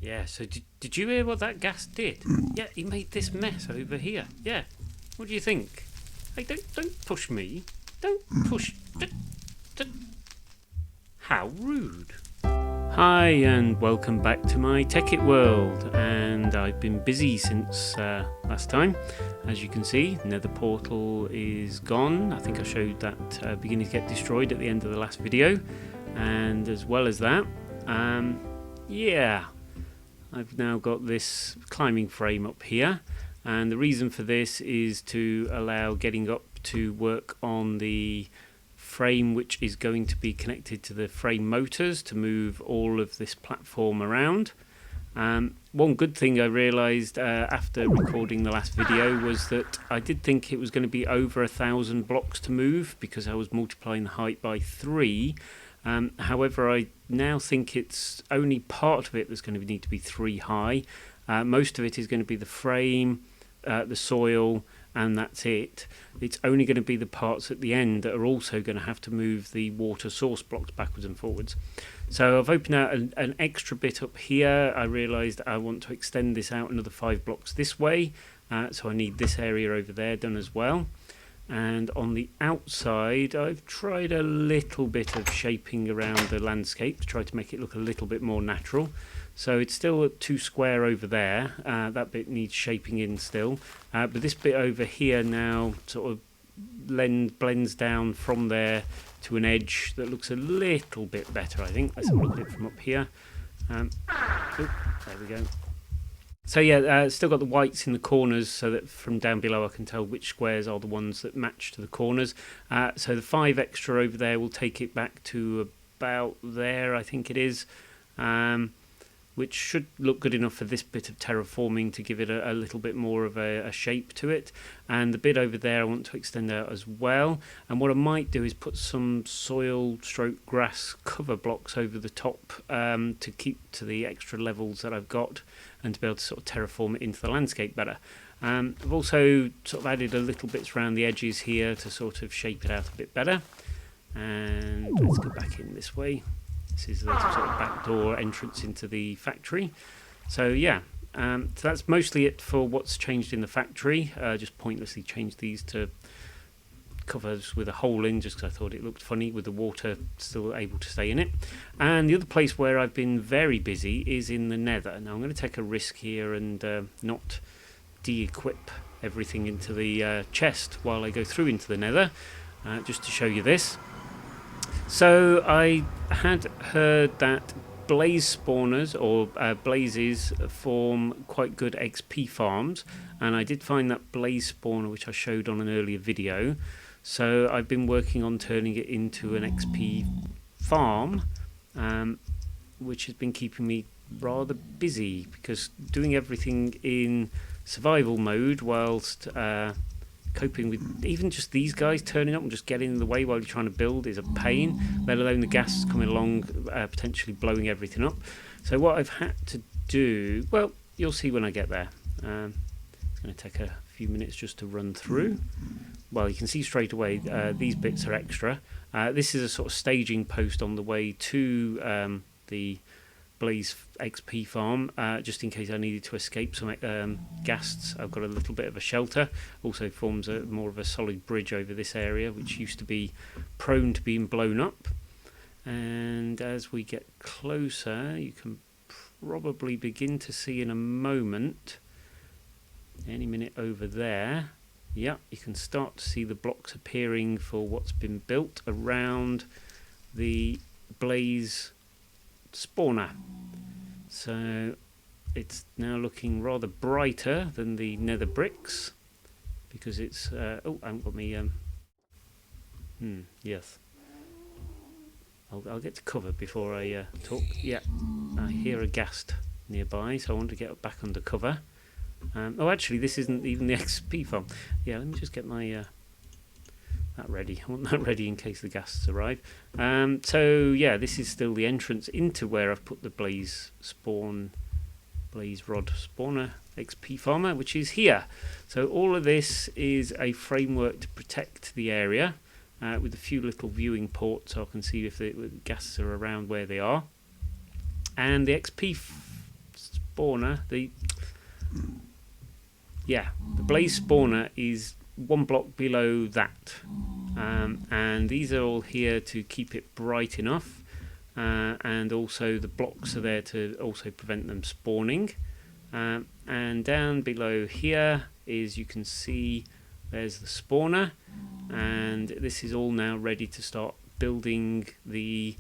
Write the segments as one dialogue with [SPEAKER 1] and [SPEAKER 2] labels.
[SPEAKER 1] Yeah, so did you hear what that gas did? Yeah, he made this mess over here. Yeah. What do you think? Hey, don't push me. Don't push. How rude. Hi and welcome back to my Tekkit world, and I've been busy since last time. As you can see, Nether portal is gone. I think I showed that beginning to get destroyed at the end of the last video, and as well as that, yeah, I've now got this climbing frame up here, and the reason for this is to allow getting up to work on the frame which is going to be connected to the frame motors to move all of this platform around. One good thing I realised after recording the last video was that I did think it was going to be over 1,000 blocks to move because I was multiplying the height by 3. However, I now think it's only part of it that's going to need to be 3 high. Most of it is going to be the frame, the soil, and that's it. It's only going to be the parts at the end that are also going to have to move the water source blocks backwards and forwards. So I've opened out an extra bit up here. I realised I want to extend this out another 5 blocks this way, so I need this area over there done as well. And on the outside I've tried a little bit of shaping around the landscape to try to make it look a little bit more natural. So it's still too square over there, that bit needs shaping in still, but this bit over here now sort of blends down from there to an edge that looks a little bit better, I think. Let's have a look at it from up here. There we go. So yeah, still got the whites in the corners so that from down below I can tell which squares are the ones that match to the corners. So the 5 extra over there will take it back to about there, I think it is, which should look good enough for this bit of terraforming to give it a little bit more of a shape to it. And the bit over there I want to extend out as well. And what I might do is put some soil stroke grass cover blocks over the top to keep to the extra levels that I've got, and to be able to sort of terraform it into the landscape better. I've also sort of added a little bits around the edges here to sort of shape it out a bit better. And let's go back in this way. This is the sort of back door entrance into the factory. So yeah, so that's mostly it for what's changed in the factory. Just pointlessly changed these to covers with a hole in just because I thought it looked funny with the water still able to stay in it. And the other place where I've been very busy is in the Nether. Now I'm going to take a risk here and not de-equip everything into the chest while I go through into the Nether, just to show you this. So I had heard that blaze spawners or blazes form quite good XP farms, and I did find that blaze spawner which I showed on an earlier video. So I've been working on turning it into an XP farm, which has been keeping me rather busy because doing everything in survival mode whilst coping with even just these guys turning up and just getting in the way while you're trying to build is a pain, let alone the gas coming along potentially blowing everything up. So what I've had to do, well, you'll see when I get there. It's going to take a few minutes just to run through. Well, you can see straight away these bits are extra. This is a sort of staging post on the way to the Blaze XP farm, just in case I needed to escape some ghasts. I've got a little bit of a shelter. Also forms more of a solid bridge over this area, which used to be prone to being blown up. And as we get closer, you can probably begin to see in a moment, any minute over there, yeah, you can start to see the blocks appearing for what's been built around the blaze spawner. So it's now looking rather brighter than the nether bricks because it's oh, I haven't got me yes, I'll get to cover before I talk. Yeah, I hear a ghast nearby, so I want to get back under cover. Oh, actually, this isn't even the XP farm. Yeah, let me just get my that ready. I want that ready in case the ghasts arrive. So yeah, this is still the entrance into where I've put the blaze rod spawner XP farmer, which is here. So all of this is a framework to protect the area with a few little viewing ports so I can see if the ghasts are around where they are. And the XP spawner, the blaze spawner is one block below that, and these are all here to keep it bright enough, and also the blocks are there to also prevent them spawning. And down below here is, you can see, there's the spawner, and this is all now ready to start building the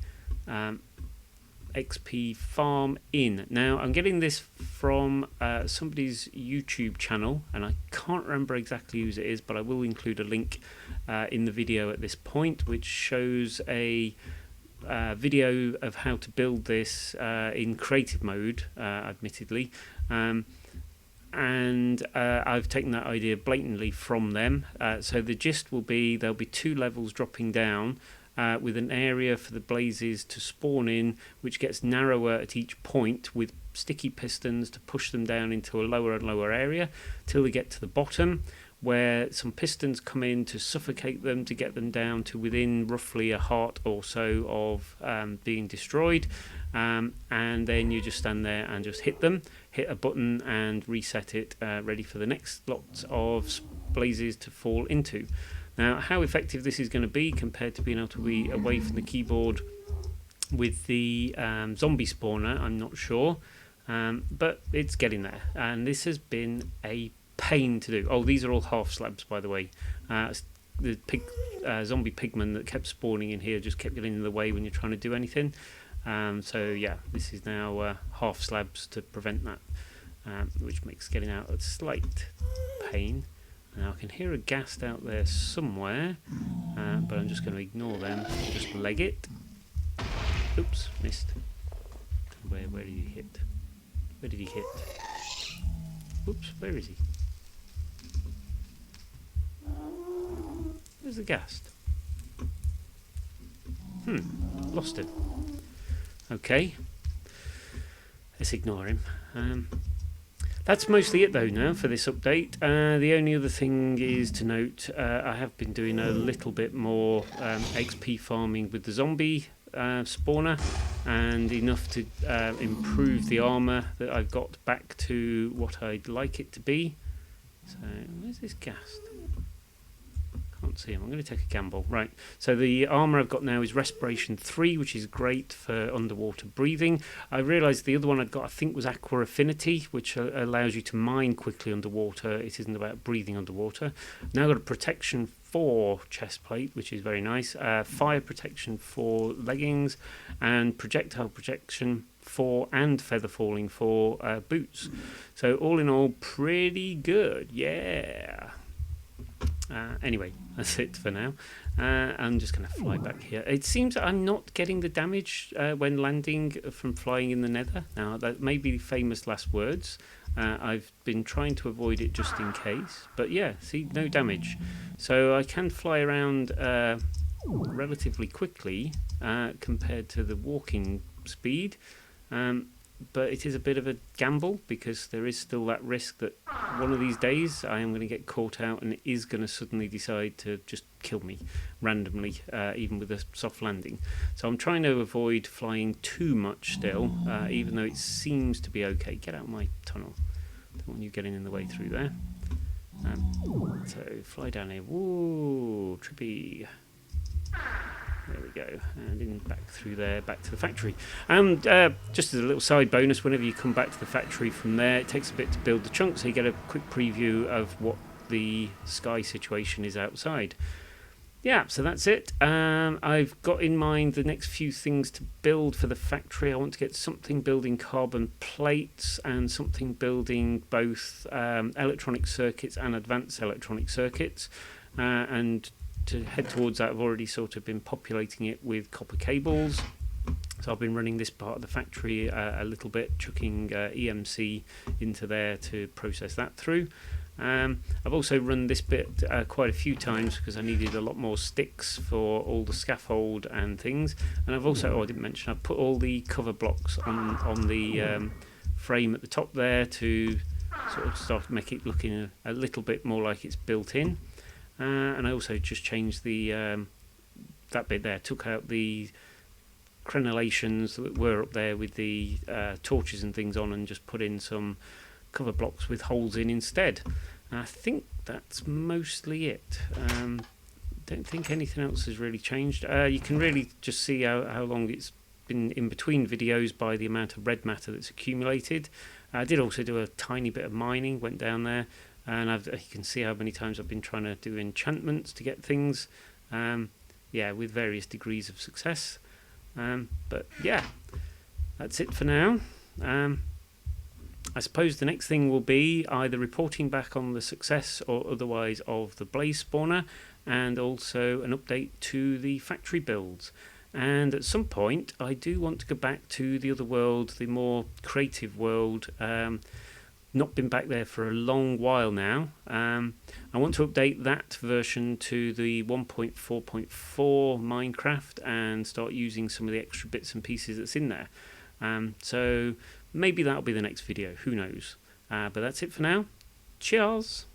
[SPEAKER 1] XP farm in. Now I'm getting this from somebody's YouTube channel, and I can't remember exactly whose it is, but I will include a link in the video at this point, which shows a video of how to build this in creative mode, admittedly, and I've taken that idea blatantly from them. So the gist will be, there'll be 2 levels dropping down, with an area for the blazes to spawn in, which gets narrower at each point, with sticky pistons to push them down into a lower and lower area till they get to the bottom, where some pistons come in to suffocate them, to get them down to within roughly a heart or so of being destroyed, and then you just stand there and just hit a button and reset it, ready for the next lot of blazes to fall into. Now, how effective this is going to be compared to being able to be away from the keyboard with the zombie spawner, I'm not sure, but it's getting there, and this has been a pain to do. Oh, these are all half slabs, by the way. The zombie pigmen that kept spawning in here just kept getting in the way when you're trying to do anything. So yeah, this is now half slabs to prevent that, which makes getting out a slight pain. Now I can hear a ghast out there somewhere, but I'm just going to ignore them. Just leg it. Oops, missed. Where did he hit? Where did he hit? Oops, where is he? Where's the ghast? Lost him. Okay, let's ignore him. That's mostly it though now for this update. The only other thing is to note, I have been doing a little bit more XP farming with the zombie spawner, and enough to improve the armour that I've got back to what I'd like it to be. So where's this ghast? Can't see him. I'm going to take a gamble. Right, so the armour I've got now is respiration 3, which is great for underwater breathing. I realised the other one I'd got, I think, was aqua affinity, which allows you to mine quickly underwater. It isn't about breathing underwater. Now I've got a protection 4 chest plate, which is very nice, fire protection 4 leggings, and projectile protection 4 and feather falling 4 boots. So all in all, pretty good. Yeah. Anyway, that's it for now. I'm just going to fly back here. It seems that I'm not getting the damage when landing from flying in the Nether. Now, that may be famous last words. I've been trying to avoid it just in case. But yeah, see, no damage. So I can fly around relatively quickly compared to the walking speed. But it is a bit of a gamble, because there is still that risk that one of these days I am going to get caught out and it is going to suddenly decide to just kill me randomly, even with a soft landing. So I'm trying to avoid flying too much still, even though it seems to be okay. Get out of my tunnel. Don't want you getting in the way through there. So fly down here. Whoa, trippy. There we go, and in back through there, back to the factory. Just as a little side bonus, whenever you come back to the factory from there, it takes a bit to build the chunk, so you get a quick preview of what the sky situation is outside. Yeah, so that's it. I've got in mind the next few things to build for the factory. I want to get something building carbon plates and something building both electronic circuits and advanced electronic circuits, and to head towards that, I've already sort of been populating it with copper cables. So I've been running this part of the factory a little bit, chucking EMC into there to process that through. I've also run this bit quite a few times because I needed a lot more sticks for all the scaffold and things. And I've also, I didn't mention, I've put all the cover blocks on the frame at the top there to sort of start to make it looking a little bit more like it's built in. And I also just changed the that bit there, took out the crenellations that were up there with the torches and things on, and just put in some cover blocks with holes in instead. And I think that's mostly it. Don't think anything else has really changed. You can really just see how long it's been in between videos by the amount of red matter that's accumulated. I did also do a tiny bit of mining, went down there, and you can see how many times I've been trying to do enchantments to get things, yeah, with various degrees of success. But yeah, that's it for now. I suppose the next thing will be either reporting back on the success or otherwise of the blaze spawner, and also an update to the factory builds. And at some point I do want to go back to the other world, the more creative world. Not been back there for a long while now. I want to update that version to the 1.4.4 Minecraft and start using some of the extra bits and pieces that's in there. So maybe that'll be the next video, who knows. But that's it for now. Cheers!